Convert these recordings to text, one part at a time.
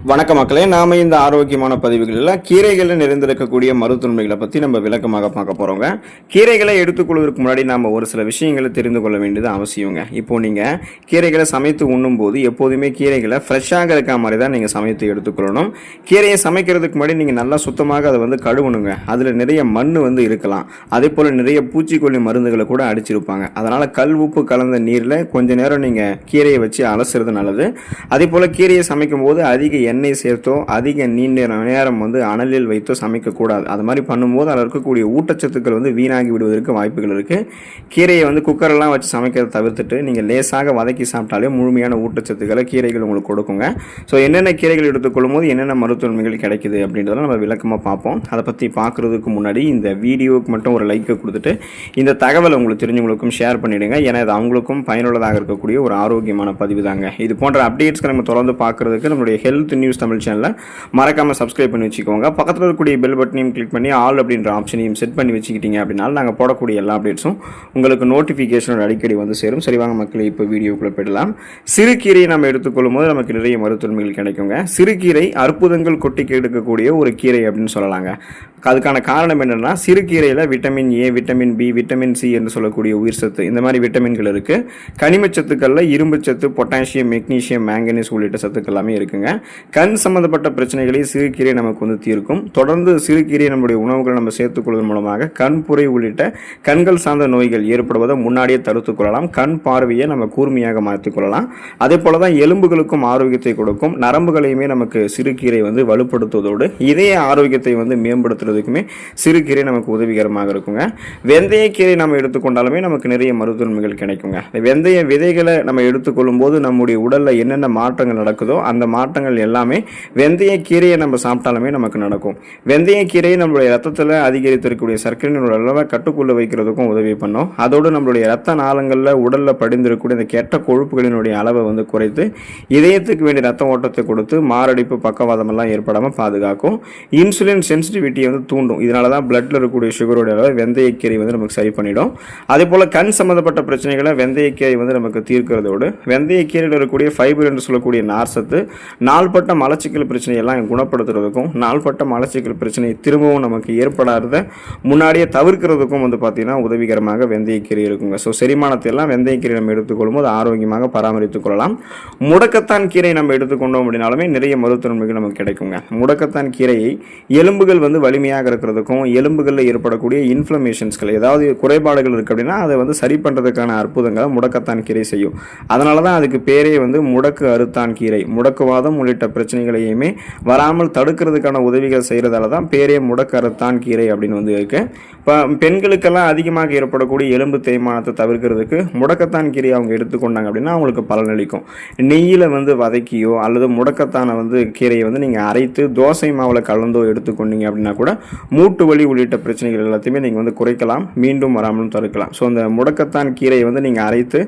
வணக்க மக்களே, நாம இந்த ஆரோக்கியமான பதிவுகளில் கீரைகளில் நிறைந்திருக்கக்கூடிய மருத்துவமைகளை பற்றி நம்ம விளக்கமாக பார்க்க போகிறோங்க. கீரைகளை எடுத்துக்கொள்வதற்கு முன்னாடி நாம் ஒரு சில விஷயங்களை தெரிந்து கொள்ள வேண்டியது அவசியங்க. இப்போ நீங்கள் கீரைகளை சமைத்து உண்ணும்போது எப்போதுமே கீரைகளை ஃப்ரெஷ்ஷாக இருக்க மாதிரி தான் நீங்கள் சமைத்து எடுத்துக்கொள்ளணும். கீரையை சமைக்கிறதுக்கு முன்னாடி நீங்கள் நல்லா சுத்தமாக அதை கழுவணுங்க. அதில் நிறைய மண் இருக்கலாம். அதே போல் நிறைய பூச்சிக்கொல்லி மருந்துகளை கூட அடிச்சிருப்பாங்க. அதனால் கல் உப்பு கலந்த நீரில் கொஞ்ச நேரம் நீங்கள் கீரையை வச்சு அலசுறது நல்லது. அதே போல் கீரையை சமைக்கும் போது அதிக எண்ணெய் சேர்த்தோ அதிக நீண்ட நேரம் அனலில் வைத்தோ சமைக்கக்கூடாது. அது மாதிரி பண்ணும்போது அதில் இருக்கக்கூடிய ஊட்டச்சத்துக்கள் வீணாகி விடுவதற்கு வாய்ப்புகள் இருக்குது. கீரையை குக்கரெல்லாம் வச்சு சமைக்கிறத தவிர்த்துட்டு நீங்கள் லேசாக வதக்கி சாப்பிட்டாலே முழுமையான ஊட்டச்சத்துக்களை கீரைகள் உங்களுக்கு கொடுக்குங்க. ஸோ என்னென்ன கீரைகள் எடுத்துக்கொள்ளும் போது என்னென்ன மருத்துவமைகள் கிடைக்குது அப்படின்றத நம்ம விளக்கமாக பார்ப்போம். அதை பற்றி பார்க்குறதுக்கு முன்னாடி இந்த வீடியோவுக்கு மட்டும் ஒரு லைக்கை கொடுத்துட்டு இந்த தகவலை உங்களுக்கு தெரிஞ்சவங்களுக்கும் ஷேர் பண்ணிவிடுங்க. ஏன்னா இது அவங்களுக்கும் பயனுள்ளதாக இருக்கக்கூடிய ஒரு ஆரோக்கியமான பதிவு தாங்க. இது போன்ற அப்டேட்ஸ்க்கு நம்ம தொடர்ந்து பார்க்குறதுக்கு நம்மளுடைய ஹெல்த் நியூஸ் தமிழ் சேனலை மறக்காமல் சப்ஸ்கிரைப் பண்ணி வச்சுக்கோங்க. பக்கத்தில் இருக்கக்கூடிய பெல் பட்டனையும் கிளிக் பண்ணி ஆல் அப்படின்ற ஆப்ஷனையும் செட் பண்ணி வச்சுக்கிட்டீங்க அப்படின்னா நாங்கள் போடக்கூடிய எல்லா அப்டேட்ஸும் உங்களுக்கு நோட்டிஃபிகேஷன் அடிக்கடி சேரும். சரிவாங்க மக்களே, இப்போ வீடியோக்குள்ளே போயிடலாம். சிறுகீரையை நம்ம எடுத்துக்கொள்ளும் போது நமக்கு நிறைய மருத்துவமைகள் கிடைக்குங்க. சிறுகீரை அற்புதங்கள் கொட்டி எடுக்கக்கூடிய ஒரு கீரை அப்படின்னு சொல்லலாங்க. அதுக்கான காரணம் என்னென்னா, சிறுகீரையில் vitamin A, vitamin B, vitamin C என்று சொல்லக்கூடிய உயிர் சத்து, இந்த மாதிரி விட்டமின்கள் இருக்குது. கனிமச்சத்துக்களில் இரும்பு சத்து, பொட்டாசியம், மெக்னீசியம், மேங்கனீஸ் உள்ளிட்ட சத்துக்கள் எல்லாமே இருக்குங்க. கண் சம்பந்தப்பட்ட பிரச்சனைகளை சிறுகீரை நமக்கு தீர்க்கும். தொடர்ந்து சிறுகீரை நம்முடைய உணவுகளை நம்ம சேர்த்துக்கொள்வதன் மூலமாக கண்புரை உள்ளிட்ட கண்கள் சார்ந்த நோய்கள் ஏற்படுவதை முன்னாடியே தடுத்துக் கொள்ளலாம். கண் பார்வையை நம்ம கூர்மையாக மாற்றிக் கொள்ளலாம். அதே போல தான் எலும்புகளுக்கும் ஆரோக்கியத்தை கொடுக்கும். நரம்புகளையுமே நமக்கு சிறுகீரை வலுப்படுத்துவதோடு இதய ஆரோக்கியத்தை மேம்படுத்துறதுக்குமே சிறுகீரை நமக்கு உதவிகரமாக இருக்குங்க. வெந்தயக்கீரை நம்ம எடுத்துக்கொண்டாலுமே நமக்கு நிறைய மருத்துவமைகள் கிடைக்குங்க. வெந்தய விதைகளை நம்ம எடுத்துக்கொள்ளும் போது நம்முடைய உடல்ல என்னென்ன மாற்றங்கள் நடக்குதோ அந்த மாற்றங்கள் எல்லாமே வெந்தயக்கீரையை நம்ம சாப்பிட்டாலுமே நமக்கு நடக்கும். வெந்தயக்கீரையை நம்மளுடைய ரத்தத்தில் அதிகரித்திருக்கக்கூடிய சர்க்கரையினுடைய அளவை கட்டுக்குள்ள வைக்கிறதுக்கும் உதவி பண்ணும். அதோடு நம்மளுடைய ரத்த நாளங்களில் உடலில் படிந்திருக்கக்கூடிய இந்த கெட்ட கொழுப்புகளினுடைய அளவை குறைத்து இதயத்துக்கு வேண்டிய ரத்த ஓட்டத்தை கொடுத்து மாரடைப்பு, பக்கவாதம் எல்லாம் ஏற்படாமல் பாதுகாக்கும். இன்சுலின் சென்சிட்டிவிட்டியை தூண்டும். இதனால தான் பிளட்ல இருக்கக்கூடிய சுகரோட அளவை வெந்தயக்கீரை நமக்கு சரி பண்ணிடும். அதே போல கண் சம்பந்தப்பட்ட பிரச்சனைகளை வெந்தயக்கீரை நமக்கு தீர்க்கிறதோடு வெந்தயக்கீரையில் இருக்கக்கூடிய ஃபைபர் என்று சொல்லக்கூடிய நார்சத்து நாள்பட்ட மலச்சிக்கல் பிரச்சனை எல்லாம் குணப்படுத்துறதுக்கும் நாள்பட்ட மலச்சிக்கல் பிரச்சனை திரும்பவும் நமக்கு ஏற்படாத முன்னாடியே தவிர்க்கிறதுக்கும் பார்த்தீங்கன்னா உதவிகரமாக வெந்தயக்கீரை இருக்குங்க. ஸோ செரிமானத்தை எல்லாம் வெந்தயக்கீரை நம்ம எடுத்துக்கொள்ளும் போது ஆரோக்கியமாக பராமரித்துக் கொள்ளலாம். முடக்கத்தான் கீரை நம்ம எடுத்துக்கொண்டோம் அப்படின்னாலுமே நிறைய மருத்துவமைகள் நமக்கு கிடைக்குங்க. முடக்கத்தான் கீரையை எலும்புகள் வலிமையாக இருக்கிறதுக்கும் எலும்புகளில் ஏற்படக்கூடிய இன்ஃப்ளமேஷன்ஸ்கள், ஏதாவது குறைபாடுகள் இருக்குது அப்படின்னா அதை சரி பண்ணுறதுக்கான அற்புதங்களை முடக்கத்தான் கீரை செய்யும். அதனால தான் அதுக்கு பேரே முடக்கு அறுத்தான் கீரை. முடக்குவாதம் உள்ளிட்ட பிரச்சனைகளையுமே வராமல் தடுக்கிறதுக்கான உதவிகள் செய்கிறதால தான் பேரே முடக்கு அறுத்தான் கீரை அப்படின்னு இருக்கு. இப்போ பெண்களுக்கெல்லாம் அதிகமாக ஏற்படக்கூடிய எலும்பு தேய்மானத்தை தவிர்க்கிறதுக்கு முடக்கத்தான் கீரை அவங்க எடுத்துக்கொண்டாங்க அப்படின்னா அவங்களுக்கு பலனளிக்கும். நெய்யில் வதக்கியோ அல்லது முடக்கத்தான கீரையை நீங்கள் அரைத்து தோசை மாவில் கலந்தோ எடுத்துக்கொண்டீங்க அப்படின்னா கூட மூட்டு வலி உள்ளிட்ட பிரச்சனைகள் எல்லாத்தையுமே நீங்கள் குறைக்கலாம், மீண்டும் வராமலும் தடுக்கலாம். ஸோ அந்த முடக்கத்தான் கீரையை நீங்கள் அரைத்து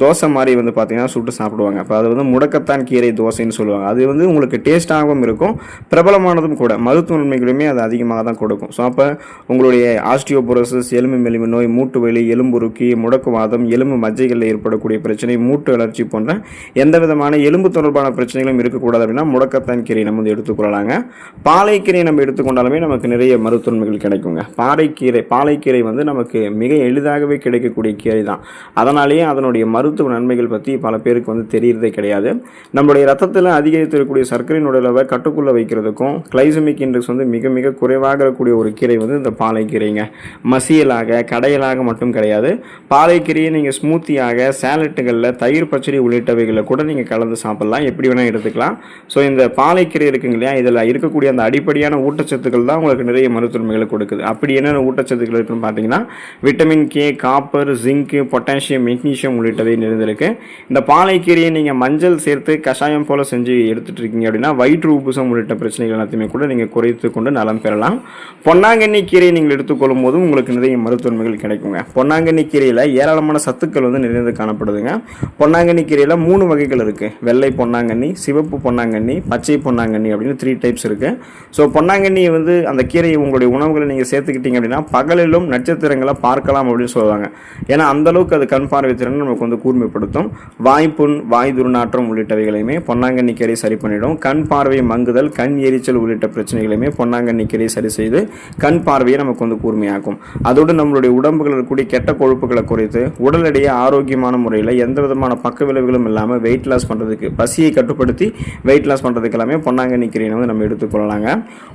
தோசை மாதிரி பார்த்தீங்கன்னா சுட்டு சாப்பிடுவாங்க. அப்போ அது முடக்கத்தான் கீரை தோசைன்னு சொல்லுவாங்க. அது உங்களுக்கு டேஸ்டாகவும் இருக்கும், பிரபலமானதும் கூட. மருத்துவ நன்மைகளுமே அது அதிகமாக தான் கொடுக்கும். ஸோ அப்போ உங்களுடைய ஆஸ்டியோபோரோசிஸ், எலும்பு மெலிவு நோய், மூட்டு வலி, எலும்புருக்கி, முடக்குவாதம், எலும்பு மஜ்ஜைகளில் ஏற்படக்கூடிய பிரச்சனை, மூட்டு வளர்ச்சி போன்ற எந்த விதமான எலும்பு தொடர்பான பிரச்சனைகளும் இருக்கக்கூடாது அப்படின்னா முடக்கத்தான் கீரை நம்ம எடுத்துக்கொள்ளலாங்க. பாலைக்கீரை நம்ம எடுத்துக்கொண்டாலுமே நமக்கு நிறைய மருத்துவமைகள் கிடைக்குங்க. பாலைக்கீரை நமக்கு மிக எளிதாகவே கிடைக்கக்கூடிய கீரை தான். அதனாலேயே அதனுடைய மருத்துவ நன்மைகள் பற்றி பல பேருக்கு தெரியறதே கிடையாது. நம்மளுடைய ரத்தத்தில் அதிகரித்திருக்கக்கூடிய சர்க்கரையினுடைய அளவை கட்டுக்குள்ள வைக்கிறதுக்கும் கிளைசமிக் இண்டெக்ஸ் மிக மிக குறைவாக இருக்கக்கூடிய ஒரு கீரை இந்த பாலைக்கீரைங்க. மசியலாக கடையலாக மட்டும் கிடையாது. பாலைக்கீரையை நீங்கள் ஸ்மூத்தியாக, சாலட்டுகளில், தயிர் பச்சடி உள்ளிட்டவைகளை கூட நீங்கள் கலந்து சாப்பிடலாம். எப்படி வேணால் எடுத்துக்கலாம். ஸோ இந்த பாலைக்கீரை இருக்குங்க இல்லையா, இதில் இருக்கக்கூடிய அந்த அடிப்படையான ஊட்டச்சத்துக்கள் தான் உங்களுக்கு நிறைய மருத்துவமைகளை கொடுக்குது. அப்படி என்னென்ன ஊட்டச்சத்துக்கள் இருக்குன்னு பார்த்தீங்கன்னா விட்டமின் கே, காப்பர், ஜிங்கு, பொட்டாசியம், மெக்னீசியம் உள்ளிட்டவை நிறைந்திருக்கு. இந்த பாலைக்கீரையை நீங்கள் மஞ்சள் சேர்த்து கஷாயம் போல செஞ்சு எடுத்துட்டு இருக்கீங்க அப்படின்னா வயிற்று உப்புசம் உள்ளிட்ட பிரச்சனைகள் எல்லாத்தையுமே கூட நீங்கள் குறைத்து கொண்டு நலம் பெறலாம். பொன்னாங்கண்ணி கீரையை நீங்கள் எடுத்துக்கொள்ளும் போதும் உங்களுக்கு நிறைய மருத்துவமைகள் கிடைக்குங்க. பொன்னாங்கண்ணி கீரையில் ஏராளமான சத்துக்கள் நிறைந்து காணப்படுதுங்க. பொன்னாங்கண்ணி கீரையில் 3 வகைகள் இருக்குது. வெள்ளை பொன்னாங்கண்ணி, சிவப்பு பொன்னாங்கண்ணி, பச்சை பொன்னாங்கண்ணி அப்படின்னு 3 டைப்ஸ் இருக்குது. ஸோ பொன்னாங்கண்ணி அந்த கீரையை உங்களுடைய உணவுகளை நீங்கள் சேர்த்துக்கிட்டீங்க அப்படின்னா பகலிலும் நட்சத்திரங்களை பார்க்கலாம் அப்படின்னு சொல்லுவாங்க. ஏன்னா அந்தளவுக்கு அது கண் பார்வை திறன் நமக்கு கூர்மைப்படுத்தும். வாய்ப்புண், வாய் துர்நாற்றம் உள்ளிட்டவைகளையுமே பொன்னாங்கண்ணி பொன்னாங்கண்ணி கீரை சரி பண்ணிடும். கண் பார்வை மங்குதல், கண் எரிச்சல் உள்ளிட்ட பிரச்சனைகளையுமே பொன்னாங்கண்ணி கீரை சரி செய்து கண் பார்வையை நமக்கு வந்து கூர்மையாக்கும். அதோடு நம்மளுடைய உடம்புகள் இருக்கக்கூடிய கெட்ட கொழுப்புகளை குறைத்து உடல் எடையை ஆரோக்கியமான முறையில் எந்த விதமான பக்க விளைவுகளும் இல்லாமல் வெயிட் லாஸ் பண்ணுறதுக்கு, பசியை கட்டுப்படுத்தி வெயிட் லாஸ் பண்ணுறதுக்கு எல்லாமே பொன்னாங்கண்ணி கீரையை வந்து நம்ம எடுத்துக்கொள்ளலாங்க.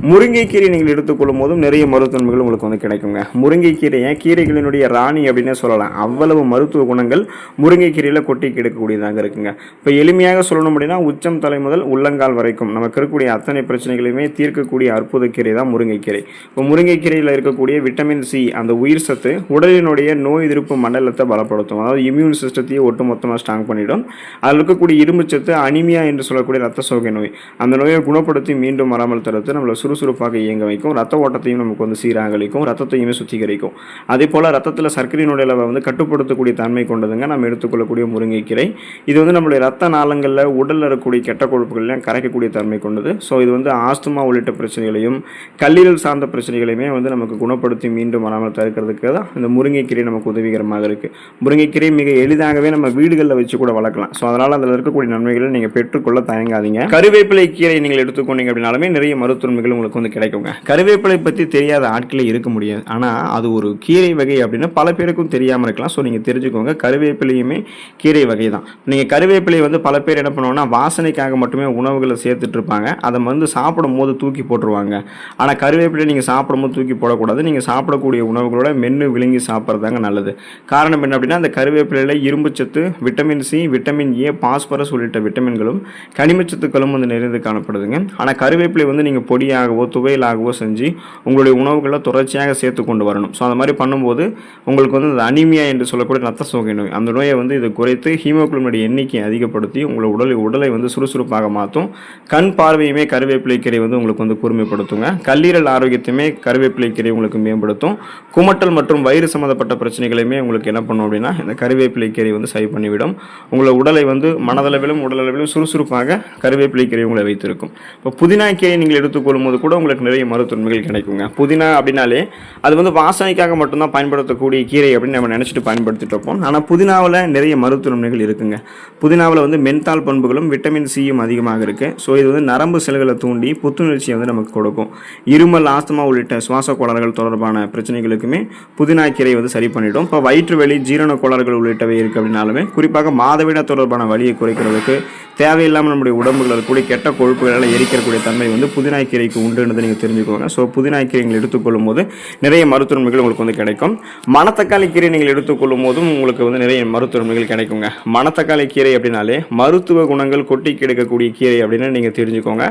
முருங்கைக்கீரை நீங்கள் எடுத்துக்கொள்ளும் போதும் நிறைய மருத்துவங்கள் உங்களுக்கு வந்து கிடைக்குங்க. முருங்கைக்கீரையை கீரைகளினுடைய ராணி அப்படின்னே சொல்லலாம். அவ்வளவு மருத்துவ குணங்கள் முருங்கைக்கீரையில் கொட்டி கிடைக்கக்கூடியதாக இருக்குங்க. இப்போ எளிமையாக சொல்லணும் அப்படின்னா உச்சம் தலை முதல் உள்ளங்கால் வரைக்கும் நமக்கு இருக்கக்கூடிய அத்தனை பிரச்சனைகளையுமே தீர்க்கக்கூடிய அற்புத கீரை தான் முருங்கைக்கீரை. இப்போ முருங்கைக்கீரையில் இருக்கக்கூடிய விட்டமின் சி, அந்த உயிர் சத்து உடலினுடைய நோய் எதிர்ப்பு மண்டலத்தை பலப்படுத்தும். அதாவது இம்யூன் சிஸ்டத்தையே ஒட்டுமொத்தமாக ஸ்ட்ராங் பண்ணிடும். அதில் இருக்கக்கூடிய இரும்பு சத்து அனிமியா என்று சொல்லக்கூடிய ரத்த சோகை நோய், அந்த நோயை குணப்படுத்தி மீண்டும் வராமல் தடுத்து நம்மளை சுறுசுறுப்பாக இயங்க வைக்கும். ரத்த ஓட்டத்தையும் நமக்கு வந்து சீராக அளிக்கும், ரத்தத்தையுமே சுத்திகரிக்கும். அதே போல் ரத்தத்தில் சர்க்கரையினுடைய அளவை வந்து கட்டுப்படுத்தக்கூடிய தன்மை கொண்டதுங்க நம்ம எடுத்துக்கொள்ளக்கூடிய முருங்கைக்கீரை. இது வந்து நம்மளுடைய ரத்த நாளங்களில் உடலில் இருக்கக்கூடிய கெட்ட கொழுப்புகள்லாம் கரைக்கக்கூடிய தன்மை கொண்டது. ஸோ இது வந்து ஆஸ்துமா உள்ளிட்ட பிரச்சனைகளையும் கல்லீரல் சார்ந்த பிரச்சனைகளையுமே வந்து நமக்கு குணப்படுத்தி மீண்டும் வராமல் தடுக்கிறதுக்கு தான் இந்த முருங்கைக்கீரை நமக்கு உதவிகரமாக இருக்குது. முருங்கைக்கீரை மிக எளிதாகவே நம்ம வீடுகளில் வச்சு கூட வளர்க்கலாம். ஸோ அதனால் அதில் இருக்கக்கூடிய நன்மைகளை நீங்கள் பெற்றுக்கொள்ள தயங்காதீங்க. கருவேப்பிலை கீரை நீங்கள் எடுத்துக்கொண்டீங்க அப்படின்னாலுமே நிறைய மருத்துவமைகள் உங்களுக்கு வந்து கிடைக்குங்க. கருவேப்பிலை பற்றி தெரியாத ஆட்களே இருக்க முடியாது. ஆனால் அது ஒரு கீரை வகை அப்படின்னு பல பேருக்கும் தெரியாமல் இருக்கலாம். ஸோ நீங்கள் தெரிஞ்சுக்கோங்க, கருவேப்பிலையுமே கீரை வகை தான். நீங்கள் கருவேப்பிலை வந்து பல பேர் என்ன பண்ணுவாங்கன்னா வாசனைக்காக மட்டுமே உணவுகளை சேர்த்துட்டு இருப்பாங்க. அதை வந்து சாப்பிடும் போது தூக்கி போட்டுருவாங்க. ஆனால் கருவேப்பிலை நீங்கள் சாப்பிடும்போது தூக்கி போடக்கூடாது. நீங்கள் சாப்பிடக்கூடிய உணவுகளோட மென்று விழுங்கி சாப்பிட்றதாங்க நல்லது. காரணம் என்ன அப்படின்னா அந்த கருவேப்பிலையில் இரும்புச்சத்து, vitamin C, vitamin A, phosphorus உள்ளிட்ட விட்டமின்களும் கனிமச்சத்துக்களும் வந்து நிறைந்து காணப்படுதுங்க. ஆனால் கருவேப்பிலை வந்து நீங்கள் பொடியாகவோ துவையலாகவோ செஞ்சு உங்களுடைய உணவுகளை தொடர்ச்சியாக சேர்த்து கொண்டு வரணும். ஸோ அந்த மாதிரி பண்ணும்போது உங்களுக்கு வந்து அந்த அனிமியா என்று சொல்லக்கூடிய ரத்த சோகை நோய், அந்த நோயை வந்து இது குறைத்து ஹீமோகுளோபினுடைய எண்ணிக்கையை அதிகப்படுத்தி உங்களை உடலை வந்து சுறுசுறுப்பாக மாற்றும். கண் பார்வையுமே கருவேப்பிலை கீரை வந்து உங்களுக்கு வந்து கூர்மைப்படுத்துங்க. கல்லீரல் ஆரோக்கியத்தையுமே கருவேப்பிலை கீரை உங்களுக்கு மேம்படுத்தும். குமட்டல் மற்றும் வயிறு சம்மந்தப்பட்ட பிரச்சனைகளையுமே உங்களுக்கு என்ன பண்ணும் அப்படின்னா இந்த கருவேப்பிலை கீரை வந்து சரி பண்ணிவிடும். உங்களை உடலை வந்து மனதளவிலும் உடலளவிலும் சுறுசுறுப்பாக கருவேப்பிலை கீரை உங்களை வைத்திருக்கும். இப்போ புதினா கீரை நீங்கள் எடுத்துக்கொள்ளும் போது கூட உங்களுக்கு நிறைய மருத்துவமைகள் கிடைக்குங்க. புதினா அப்படின்னாலே அது வந்து வாசனைக்காக மட்டும்தான் பயன்படுத்தக்கூடிய கீரை அப்படின்னு நம்ம நினச்சிட்டு பயன்படுத்திட்டு இருப்போம். ஆனால் புதினாவில் நிறைய மருத்துவமைகள் இருக்குங்க. புதினாவில் வந்து மென்தால் பண்புகளும் விட்டமின் சியும் அதிகமாக இருக்குது. ஸோ இது வந்து நரம்பு செல்களை தூண்டி புத்துணர்ச்சியை வந்து நமக்கு கொடுக்கும். இருமல், ஆஸ்துமா உள்ளிட்ட சுவாச கோளாறுகள் தொடர்பான பிரச்சனைகளுக்குமே புதினா கீரை வந்து சரி பண்ணிடும். இப்போ வயிற்று வலி, ஜீரண கோளாறுகள் உள்ளிட்டவை இருக்குது அப்படின்னாலுமே குறிப்பாக மாதவிட தொடர்பான வலியை குறைக்கிறதுக்கு தேவையில்லாமல் நம்முடைய உடம்புகளில் கூட கெட்ட கொழுப்புகளை எரிக்கக்கூடிய தன்மை வந்து புதினா கீரைக்கு உண்டுன்றதை நீங்கள் தெரிஞ்சுக்கோங்க. ஸோ புதினா கீரை நீங்கள் எடுத்துக்கொள்ளும் போது நிறைய மருத்துவமைகள் உங்களுக்கு வந்து கிடைக்கும். மணத்தக்காளி கீரை நீங்கள் எடுத்துக்கொள்ளும் போதும் உங்களுக்கு வந்து நிறைய மருத்துவமைகள் கிடைக்குங்க. மணத்தக்காளி கீரை அப்படின்னாலே மருத்துவ குணங்கள் கொட்டி கிடைக்கக்கூடிய கீரை அப்படின்னு நீங்கள் தெரிஞ்சுக்கோங்க.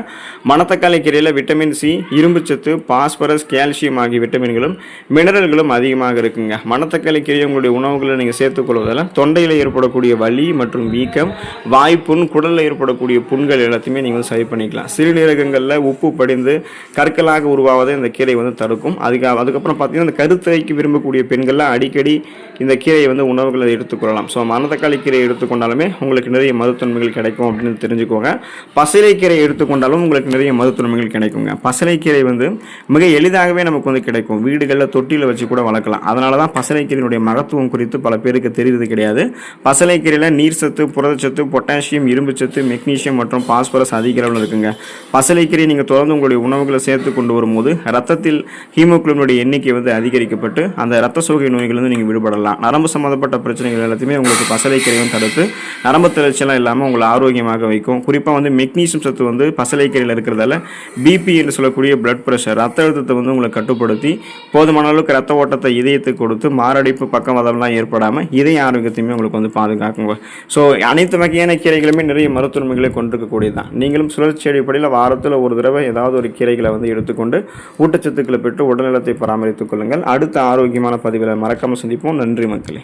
மணத்தக்காளி கீரையில் விட்டமின் சி, இரும்புச்சத்து, பாஸ்பரஸ், கால்சியம் ஆகிய விட்டமின்களும் மினரல்களும் அதிகமாக இருக்குங்க. மணத்தக்காளி கீரை உங்களுடைய உணவுகளை நீங்கள் சேர்த்துக்கொள்வதால் தொண்டையில் ஏற்படக்கூடிய வலி மற்றும் வீக்கம், வாய்ப்புண், குடலில் ஏற்படக்கூடிய புண்கள் எல்லாத்தையுமே நீங்கள் வந்து சரி பண்ணிக்கலாம். சிறுநீரகங்களில் உப்பு படிந்து கற்களாக உருவாவதை இந்த கீரை வந்து தடுக்கும். அதுக்கப்புறம் பார்த்தீங்கன்னா இந்த கருத்தரிக்கு விரும்பக்கூடிய பெண்கள்லாம் அடிக்கடி இந்த கீரையை வந்து உணவுகளை எடுத்துக்கொள்ளலாம். ஸோ மணத்தக்காளி கீரை எடுத்துக்கொண்டாலுமே உங்களுக்கு நிறைய மருத்துவமைகள் கிடைக்கும் அப்படின்னு தெரிஞ்சுக்கோங்க. பசலைக்கீரை எடுத்துக்கொண்டாலும் உங்களுக்கு நிறைய மருத்துவமைகள் கிடைக்குங்க. பசலைக்கீரை வந்து மிக எளிதாகவே நமக்கு வந்து கிடைக்கும். வீடுகளில் தொட்டியில் வச்சு கூட வளர்க்கலாம். அதனால தான் பசலைக்கீரையினுடைய மகத்துவம் குறித்து பல பேருக்கு தெரிவது கிடையாது. பசலைக்கீரையில் நீர் சத்து, புரதச்சத்து, பொட்டாசியம், இரும்புச்சத்து, மெக்னீசியம் மற்றும் பாஸ்பரஸ் அதிக அளவில் இருக்குங்க. பசலைக்கீரை நீங்கள் தொடர்ந்து உங்களுடைய உணவுகளை சேர்த்து கொண்டு வரும்போது ரத்தத்தில் ஹீமோகுளோபினுடைய எண்ணிக்கை வந்து அதிகரிக்கப்பட்டு அந்த ரத்த சோகை நோய்கள் வந்து நீங்கள் விடுபடலாம். நரம்பு சம்மந்தப்பட்ட பிரச்சனைகள் எல்லாத்தையுமே உங்களுக்கு பசலைக்கீரை வந்து தடுத்து நரம்பு தளர்ச்சியெல்லாம் இல்லாமல் உங்களை ஆரோக்கியமாக வைக்கும். குறிப்பாக வந்து மெக்னீசியம் சத்து வந்து பசலைக்கீரையில் இருக்கிறதால பிபி என்று சொல்லக்கூடிய பிளட் ப்ரெஷர், ரத்த அழுத்தத்தை வந்து உங்களை கட்டுப்படுத்தி போதுமான அளவுக்கு ரத்த ஓட்டத்தை இதயத்துக்கு கொடுத்து மாரடைப்பு, பக்கவாதம்லாம் ஏற்படாமல் இதய ஆரோக்கியத்தையுமே உங்களுக்கு வந்து பாதுகாக்குங்க. ஸோ அனைத்து வகையான கீரைகளுமே நிறைய மருத்துவமைகளை கொண்டிருக்கக்கூடியது தான். நீங்களும் சுழற்சி அடிப்படையில் வாரத்தில் ஒரு தடவை ஏதாவது ஒரு கீரைகளை வந்து எடுத்துக்கொண்டு ஊட்டச்சத்துக்களை பெற்று உடல்நலத்தை பராமரித்துக் கொள்ளுங்கள். அடுத்த ஆரோக்கியமான பதிவில் மறக்காமல் சந்திப்போம். நன்றி மக்களே.